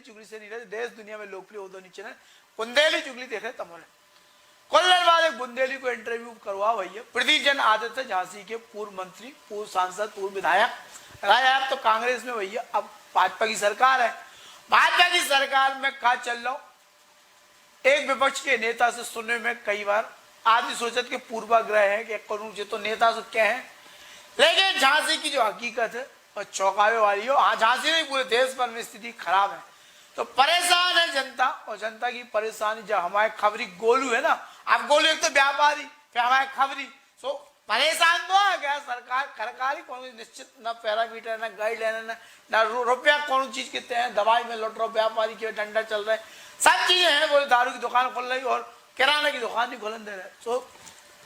चुगली से नहीं रहते, देश दुनिया में लोकप्रिय उदो नीचे बुंदेली चुगली देखे तमोने कुछ देर बाद एक बुंदेली को इंटरव्यू करवा भैया प्रदीप आदित्य झांसी के पूर्व मंत्री, पूर्व सांसद, पूर्व विधायक राजा। अब तो कांग्रेस में भैया अब भाजपा की सरकार है, भाजपा की सरकार में कहा चल रहा हूं, एक विपक्ष के नेता से सुनने में कई बार आदि सोचत के पूर्वाग्रह है कि करूं जो तो नेता से क्या है, लेकिन झांसी की जो हकीकत है और चौंकावे वाली हो, हाँ झांसी में पूरे देश भर में स्थिति खराब है, तो परेशान है जनता। और जनता की परेशानी जब हमारे खबरी गोलू है ना, अब गोलू एक तो व्यापारी फिर हमारे खबरी, सो परेशान तो है क्या सरकार सरकारी कौन निश्चित न पैरामीटर न गाइडलाइन न रुपया कौन चीज कितने हैं, दवाई में लौट रहा, व्यापारी के डंडा चल रहा है, सब चीजें हैं, बोले दारू की दुकान खोल रही और किराना की दुकान नहीं खोलन दे रहे। सो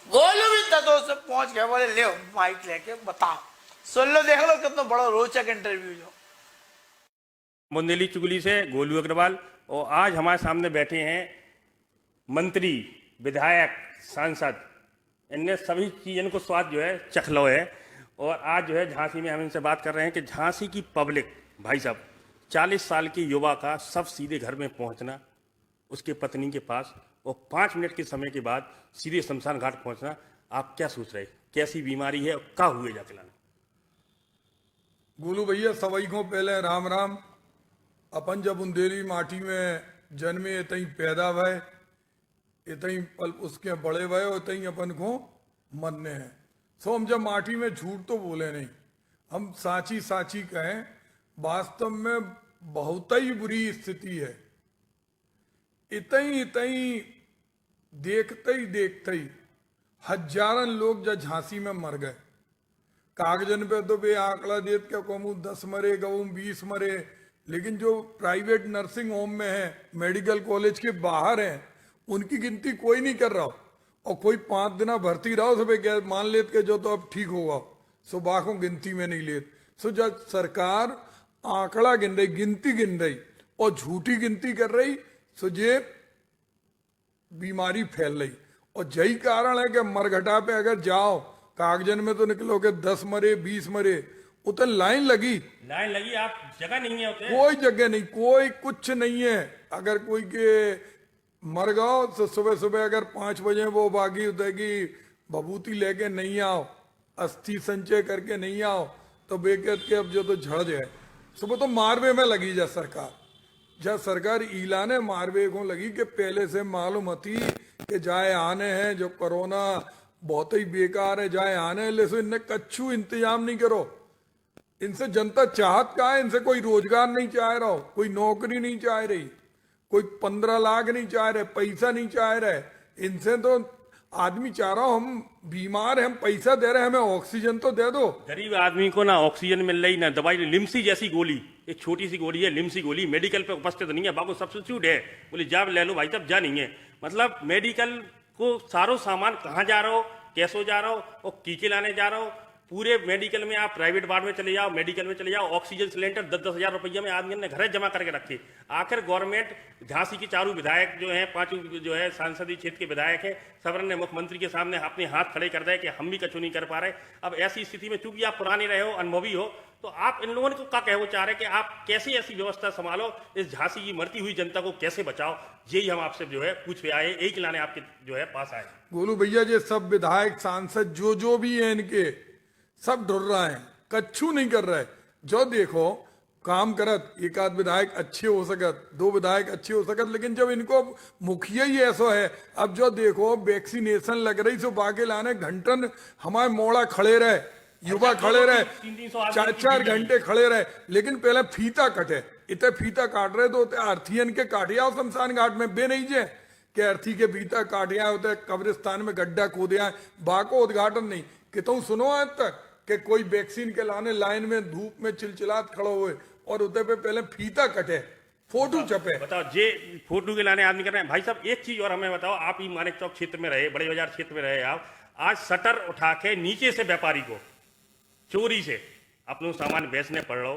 गोलू भी तत्व से पहुंच गया, बोले ले माइक लेके बताओ, सुन लो, देख लो कितना बड़ा रोचक इंटरव्यू जो बुंदेली चुगली से गोलू अग्रवाल। और आज हमारे सामने बैठे हैं मंत्री, विधायक, सांसद, इनने सभी चीज़ों को स्वाद जो है चखलो है। और आज जो है झांसी में हम इनसे बात कर रहे हैं कि झांसी की पब्लिक, भाई साहब 40 साल के युवा का सब सीधे घर में पहुंचना, उसके पत्नी के पास, और 5 मिनट के समय के बाद सीधे शमशान घाट पहुंचना, आप क्या सोच रहे, कैसी बीमारी है और क्या हुए जाके लाना? गोलू भैया सवई को पहले राम राम। अपन जब बुंदेली माटी में जन्मे इतनी पैदा भय, इतनी पल उसके बड़े भय, उतनी अपन को मरने हैं। सो हम जब माटी में झूठ तो बोले नहीं, हम साची साची कहें, वास्तव में बहुत ही बुरी स्थिति है। इतनी देखते ही हजारन लोग जब झांसी में मर गए। कागजन पे तो बे आंकड़ा देत क्या कहूँ 10 मरे, कहूँ 20 मरे, लेकिन जो प्राइवेट नर्सिंग होम में है, मेडिकल कॉलेज के बाहर है, उनकी गिनती कोई नहीं कर रहा। और कोई 5 दिन भर्ती रहो सब मान लेत के जो तो अब ठीक होगा, सो बाकों गिनती में नहीं लेत। सो जब सरकार आंकड़ा गिन रही, गिनती गिन रही और झूठी गिनती कर रही, सो ये बीमारी फैल रही। और यही कारण है कि मरघटा पे अगर जाओ, कागजन में तो निकलो कि 10 मरे 20 मरे, उतन लाइन लगी, आप जगह नहीं है उतने? कोई जगह नहीं, कोई कुछ नहीं है। अगर कोई के मर गओ तो सुबह सुबह अगर 5 बजे वो बागी उतरेगी, बबूती लेके नहीं आओ, अस्थि संचय करके नहीं आओ, तो बेकत के अब जो तो झड़ जाए। सुबह तो मारवे में लगी जा सरकार, जब सरकार ईलाने मारवे को लगी कि पहले से मालूम थी कि जाए आने हैं, जो कोरोना बहुत ही बेकार है, जाए आने, लेकिन इनने कच्छू इंतजाम नहीं करो। इनसे जनता चाहत का है, इनसे कोई रोजगार नहीं चाह रहा हो, कोई नौकरी नहीं चाह रही, कोई 15 लाख नहीं चाह रहे, पैसा नहीं चाह रहे। इनसे तो आदमी चाह रहा हो, हम बीमार हैं, हम पैसा दे रहे हैं, हमें ऑक्सीजन तो दे दो। गरीब आदमी को ना ऑक्सीजन मिल रही, ना दवाई। लिम्सी जैसी गोली, एक छोटी सी गोली है लिम्सी गोली, मेडिकल पे उपस्थित नहीं है, बाबू सब्सिट्यूट है, बोले जा ले लो भाई साहब, जा नहीं है। मतलब मेडिकल को सारो सामान कहाँ जा रहा हो, कैसो जा रहा हो और कीके लाने जा रहा हो। पूरे मेडिकल में आप प्राइवेट वार्ड में चले जाओ, मेडिकल में चले जाओ, ऑक्सीजन सिलेंडर 10-10 हजार रुपये में आदमी ने घर जमा करके रखे। आखिर गवर्नमेंट, झांसी के चारों विधायक जो हैं, 5 जो है सांसदीय क्षेत्र के विधायक हैं, सबरन ने मुख्यमंत्री के सामने अपने हाथ खड़े कर दिए कि हम भी कछु नहीं कर पा रहे। अब ऐसी स्थिति में चूंकि आप पुराने रहे हो, अनुभवी हो, तो आप इन लोगों को क्या कहना चाह रहे हैं कि आप कैसे ऐसी व्यवस्था संभालो, इस झांसी की मरती हुई जनता को कैसे बचाओ? यही हम आपसे जो है पूछ आए, एक लाने आपके जो है पास आए। गोलू भैया ये सब विधायक सांसद जो भी है, इनके सब डर रहा है, कच्छू नहीं कर रहा है। जो देखो काम करत, एक आध विधायक अच्छे हो सकत, 2 विधायक अच्छे हो सकत, लेकिन जब इनको मुखिया ही ऐसा है, अब जो देखो वैक्सीनेशन लग रही, सो बागे लाने घंटन हमारे मोड़ा खड़े रहे, युवा खड़े रहे, 4-4 घंटे खड़े रहे, लेकिन पहले फीता कटे, इतने फीता काट रहे तो अर्थीयन के काटिया हो शमशान घाट में, बे नहीं जे के अर्थी के फीता काटिया होते, कब्रिस्तान में गड्ढा खोदिया, बाको उद्घाटन नहीं कि तुम सुनो आज तक कि कोई वैक्सीन के लाने लाइन में धूप में चिलचिलात खड़ो हुए और उधर पे पहले फीता कटे, फोटो छपे। बताओ जे फोटो के लाने आदमी कर रहे हैं। भाई साहब एक चीज और हमें बताओ, आप ही मानिक चौक क्षेत्र में रहे, बड़े बाजार क्षेत्र में रहे, आप आज शटर उठा के नीचे से व्यापारी को चोरी से आप लोग सामान बेचने पड़ रहे हो,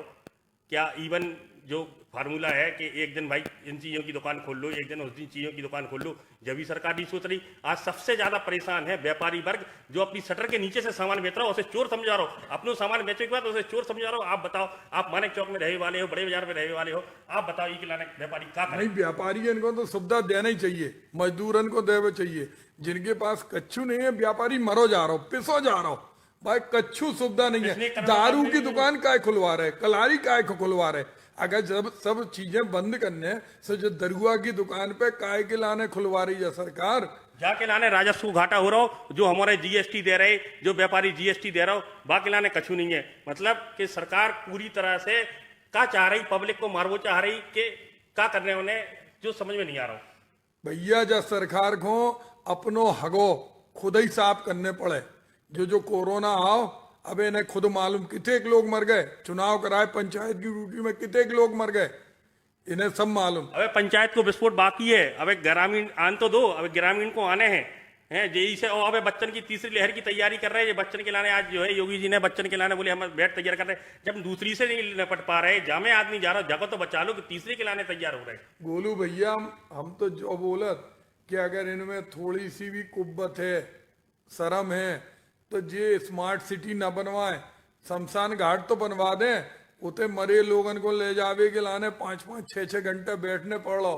क्या इवन जो फार्मूला है कि एक दिन भाई इन चीज़ों की दुकान खोल लो, एक दिन उस चीज़ों की दुकान खोल लो, जब भी सरकार नहीं सोच रही। आज सबसे ज़्यादा परेशान है व्यापारी वर्ग, जो अपनी शटर के नीचे से सामान बेच रहा हो, उसे चोर समझा रहा हो, अपने सामान बेचने के बाद उसे चोर समझा रहा हो। आप बताओ, आप मानिक चौक में रहने वाले हो, बड़े बाजार में रहने वाले हो, आप बताओ, ये लाने व्यापारी क्या करें? नहीं, व्यापारी इनको तो सुविधा देना ही चाहिए, मजदूरन को देवे चाहिए। जिनके पास कच्छु नहीं है, व्यापारी मरो जा रहा हो, पिसो जा रहा हो। भाई कच्छु सुविधा नहीं इसलिए है, करना दारू चाहिए। की दुकान काय खुलवा रहे, कलारी काय को खुलवा रहे। अगर जब सब चीजें बंद करने से जो दरुआ की दुकान पे काय के लाने खुलवा रही है सरकार, जाके लाने राजस्व घाटा हो रहा हो, जो हमारे जीएसटी दे रहे, जो व्यापारी जीएसटी दे रहा हो, बाकी लाने कछु नहीं है। मतलब कि सरकार पूरी तरह से क्या चाह रही, पब्लिक को मारवो चाह रही कि क्या करने उन्हें, जो समझ में नहीं आ रहा हो। भैया जब सरकार को अपनो हगो खुद ही साफ करने पड़े। जो कोरोना आओ, अब इन्हें खुद मालूम कितने लोग मर गए, चुनाव कराए पंचायत की ड्यूटी में कितने लोग मर गए, इन्हें सब मालूम। अबे पंचायत को विस्फोट बाकी है, अबे ग्रामीण आन तो दो, अबे ग्रामीण को आने हैं जेई से। और अबे बच्चन की तीसरी लहर की तैयारी कर रहे हैं, बच्चन के लाने आज जो है योगी जी ने बच्चन के लाने बोले हम बेड तैयार कर रहे हैं, जब दूसरी से नहीं निपट पा रहे, जामे आदमी जा रहा जगह तो बचा लो कि तीसरे के लाने तैयार हो रहे। गोलू भैया, हम तो जो बोलत कि अगर इनमें थोड़ी सी भी कुब्बत है, शर्म है, तो जे स्मार्ट सिटी ना बनवाए, शमशान घाट तो बनवा दें। उते मरे लोगन को ले जावे के लाने 5-5, 6-6 घंटे बैठने पड़ लो,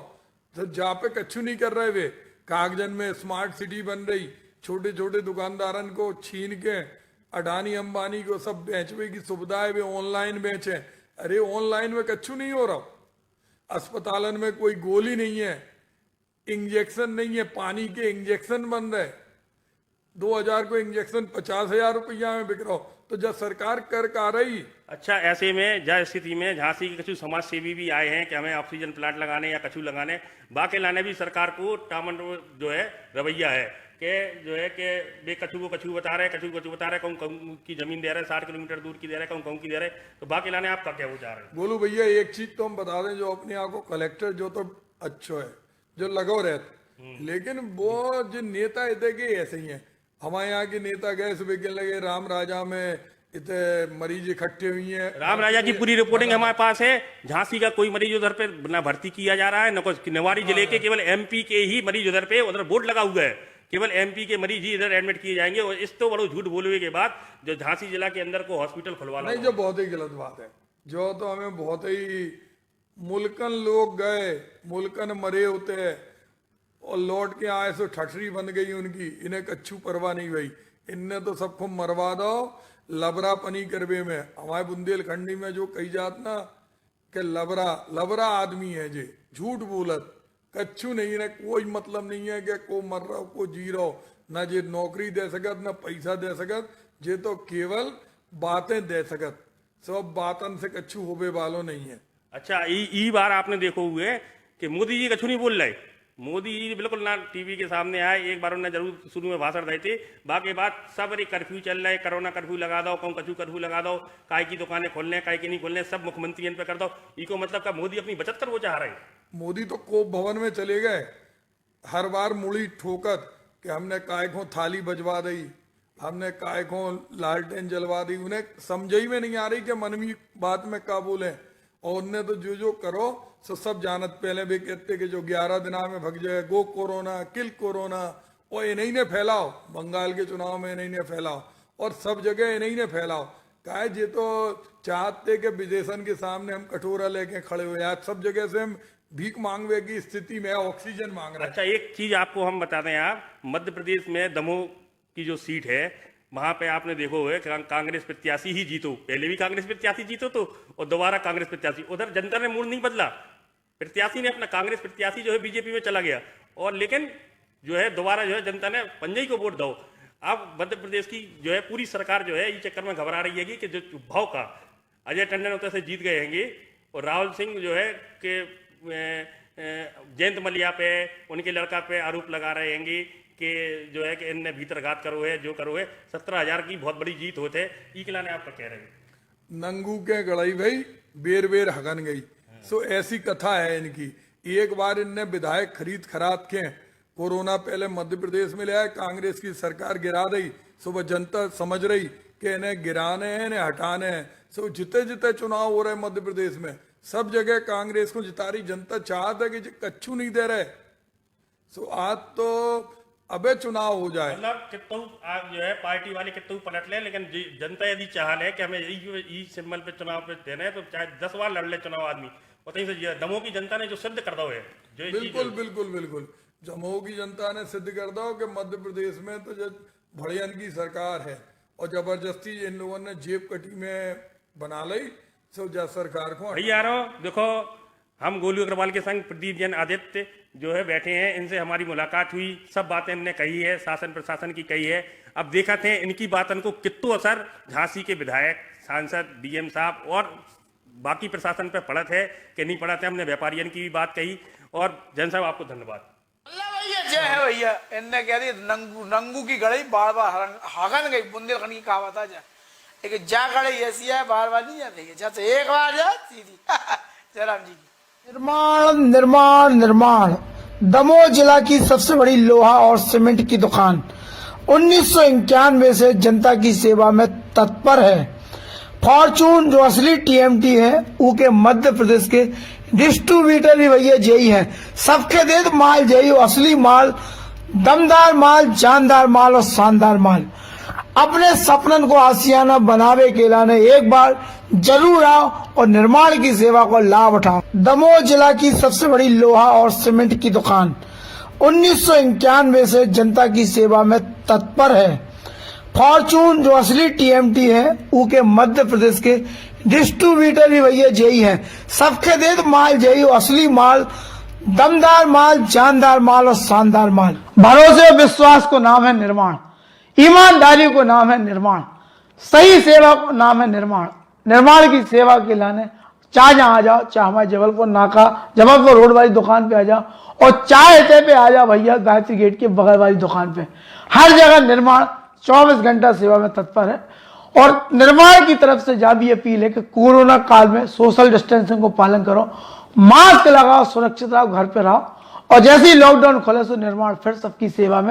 तो जा पे कच्छु नहीं कर रहे वे। कागजन में स्मार्ट सिटी बन रही, छोटे छोटे दुकानदारन को छीन के अडानी अंबानी को सब बेचने की सुविधा है, वे ऑनलाइन बेचे। अरे ऑनलाइन में कच्छु नहीं हो रहा, अस्पतालन में कोई गोली नहीं है, इंजेक्शन नहीं है, पानी के इंजेक्शन बन रहे, 2000 को इंजेक्शन 50,000 रुपया में बिक रहा हो। तो जब सरकार कर का रही। अच्छा, ऐसे में जहाँ स्थिति में झांसी के कछु समाज सेवी भी आए हैं कि हमें ऑक्सीजन प्लांट लगाने या कछु लगाने, बाकी लाने भी सरकार को टामन जो है रवैया है कि जो है कि वे कछु को कछु बता रहे, कछु को कछु बता रहे, कहूँ की जमीन दे रहे, 60 किलोमीटर दूर की दे रहे, कहूँ की दे रहे, तो बाकी लाने आपका क्या विचार है? बोलू भैया, एक चीज तो हम बता दें, जो अपने आप को कलेक्टर जो तो अच्छा है, जो लगो रहते, लेकिन वो जो नेता इतने के ऐसे ही है। हमारे यहाँ के नेता गए सुबह के लगे राम राजा में इतने मरीज इकट्ठे हुई हैं। राम राजा की पूरी रिपोर्टिंग हमारे पास है। झांसी का कोई मरीज उधर पे ना भर्ती किया जा रहा है, न कुछ। निवाड़ी जिले के केवल एमपी के ही मरीज उधर पे, उधर बोर्ड लगा हुआ है, केवल एमपी के मरीज ही इधर एडमिट किए जाएंगे। और इस तो बड़ो झूठ बोलने के बाद जो झांसी जिला के अंदर को हॉस्पिटल खुलवा नहीं, जो बहुत ही गलत बात है, जो तो हमें बहुत ही मुल्कन लोग गए, मुल्कन मरे होते हैं और लौट के आए सो ठठरी बन गई उनकी, इन्हें कच्छू परवाह नहीं हुई। इनने तो सबको मरवा दो लबरा पनी करवे में। हमारे बुंदेलखंडी में जो कही जात ना कि लबरा आदमी है, जे झूठ बोलत, कच्छू नहीं, ने कोई मतलब नहीं है कि को मर रहा हो को जी रहा हो, ना जे नौकरी दे सकत ना पैसा दे सकत, जे तो केवल बातें दे सकत, सब बातन से कच्छू होबे वालों नहीं है। अच्छा, ई बार आपने देखो हुए कि मोदी जी कछु नहीं बोल रहे। मोदी जी बिल्कुल ना टीवी के सामने आए, एक बार उन्होंने जरूर शुरू में भाषण दिए थे, बाकी बात सब अरे कर्फ्यू चल रहा है, कोरोना कर्फ्यू लगा दो, कहूँ कछु कर्फ्यू लगा दो, काय की दुकानें खोलने काय की नहीं खोलने, सब मुख्यमंत्री इन पे कर दो। इको मतलब का मोदी अपनी बचत कर वो चाह रहे हैं। मोदी तो कोप भवन में चले गए, हर बार मुड़ी ठोकत कि हमने काय को थाली बजवा दी, हमने काय को लालटेन जलवा दी। उन्हें समझ ही में नहीं आ रही कि मनवी बात में का बोले। और उनने तो जो करो सो सब जानत। पहले भी कहते कि जो 11 दिना में भग जाए, गो कोरोना किल कोरोना, और इन्हीं ने फैलाओ, बंगाल के चुनाव में इन्हीं ने फैलाओ और सब जगह इन्हीं ने फैलाओ। काहे जे तो चाहते कि विदेशन के सामने हम कटोरा लेके खड़े हुए, आज सब जगह से हम भीख मांगने की स्थिति में, ऑक्सीजन मांग रहे हैं। अच्छा, एक चीज आपको हम बता दें, आप मध्य प्रदेश में दमोह की जो सीट है, वहां पे आपने देखो है कांग्रेस प्रत्याशी ही जीतो। पहले भी कांग्रेस प्रत्याशी जीतो तो, और दोबारा कांग्रेस प्रत्याशी। उधर जनता ने मूड नहीं बदला, प्रत्याशी ने अपना कांग्रेस प्रत्याशी जो है बीजेपी में चला गया, और लेकिन जो है दोबारा जो है जनता ने पंजई को वोट दो। अब मध्य प्रदेश की जो है पूरी सरकार जो है इस चक्कर में घबरा रही है कि जो भाव का अजय टंडन उधर से जीत गए हैंगे, और राहुल सिंह जो है कि जयंत मलिया पे, उनके लड़का पे आरोप लगा रहे हैंगे कि जो है कि इनने भीतर घात करो है, जो करो है। 17,000 की बहुत बड़ी जीत होते है। ई खिलाने आपका कह रहे हैं नंगू के गड़ाई भाई बेर बेर हगन गई। सो ऐसी कथा है इनकी। एक बार इनने विधायक खरीद खराद के कोरोना पहले मध्य प्रदेश में ले आए, कांग्रेस की सरकार गिरा दी। सुबह जनता समझ रही कि इन्हें गिराने हैं, इन्हें हटाने हैं। सो जितने जितने चुनाव हो रहे हैं मध्य प्रदेश में, सब जगह कांग्रेस को जिता रही जनता, चाहता है कि कच्छू नहीं दे रहे। सो आज तो अबे चुनाव हो जाए, मतलब कितु आप जो है पार्टी वाले कितु पलट ले, लेकिन जनता यदि चाह ले कि हमें ई सिंबल पे चुनाव पे देना है तो चाहे 10 बार लड़ ले चुनाव आदमी, वहीं से दमोह की जनता ने जो सिद्ध कर दो है जो बिल्कुल बिल्कुल बिल्कुल दमोह की जनता ने सिद्ध कर दो कि मध्य प्रदेश में तो जब भड़ियन की सरकार है और जबरदस्ती इन लोगों ने जेब कटी में बना ली, सो सरकार को भैया यारो देखो, हम गोलू अग्रवाल के संग प्रदीप जैन आदित्य जो है बैठे हैं, इनसे हमारी मुलाकात हुई, सब बातें हमने कही है, शासन प्रशासन की कही है। अब देखा थे इनकी बातों को कितु असर झांसी के विधायक, सांसद, डीएम साहब और बाकी प्रशासन पे पड़त है कि नहीं पड़त है। हमने व्यापारियन की भी बात कही। और जैन साहब आपको धन्यवाद। भैया जय है भैया, इनने कह दी नंगू नंगू की गड़ई बार बार हगन गई, बुंदेलखंड की कहावत आ जा, लेकिन जा गड़ई ऐसी है बार बार नहीं जाती है, जैसे एक बार जा सीधी। जयराम जी निर्माण निर्माण निर्माण दमोह जिला की सबसे बड़ी लोहा और सीमेंट की दुकान 1991 से जनता की सेवा में तत्पर है। फॉर्चून जो असली टीएमटी है वो के मध्य प्रदेश के डिस्ट्रीब्यूटर भी भैया यही है, सबके दे माल यही, असली माल, दमदार माल, जानदार माल और शानदार माल। अपने सपनन को आसियाना बनावे के लाने एक बार जरूर आओ और निर्माण की सेवा को लाभ उठाओ। दमोह जिला की सबसे बड़ी लोहा और सीमेंट की दुकान 1991 से जनता की सेवा में तत्पर है। फॉर्चून जो असली टीएमटी है वो के मध्य प्रदेश के डिस्ट्रीब्यूटर भी भैया यही है, सबके दे माल यही, असली माल, दमदार माल, जानदार माल और शानदार माल। भरोसे और विश्वास को नाम है निर्माण, ईमानदारी को नाम है निर्माण, सही सेवा को नाम है निर्माण। निर्माण की सेवा के लाने चाहे जहां आ जाओ, चाहे हमारे जबलपुर नाका, जबलपुर रोड वाली दुकान पे आ जाओ और चाहे पे आ जाओ भैया गायत्री गेट के बगल वाली दुकान पे, हर जगह निर्माण 24 घंटा सेवा में तत्पर है। और निर्माण की तरफ से जा भी अपील है कि कोरोना काल में सोशल डिस्टेंसिंग को पालन करो, मास्क लगाओ, सुरक्षित रहो, घर पे रहो और जैसे ही लॉकडाउन खोले तो निर्माण फिर सबकी सेवा में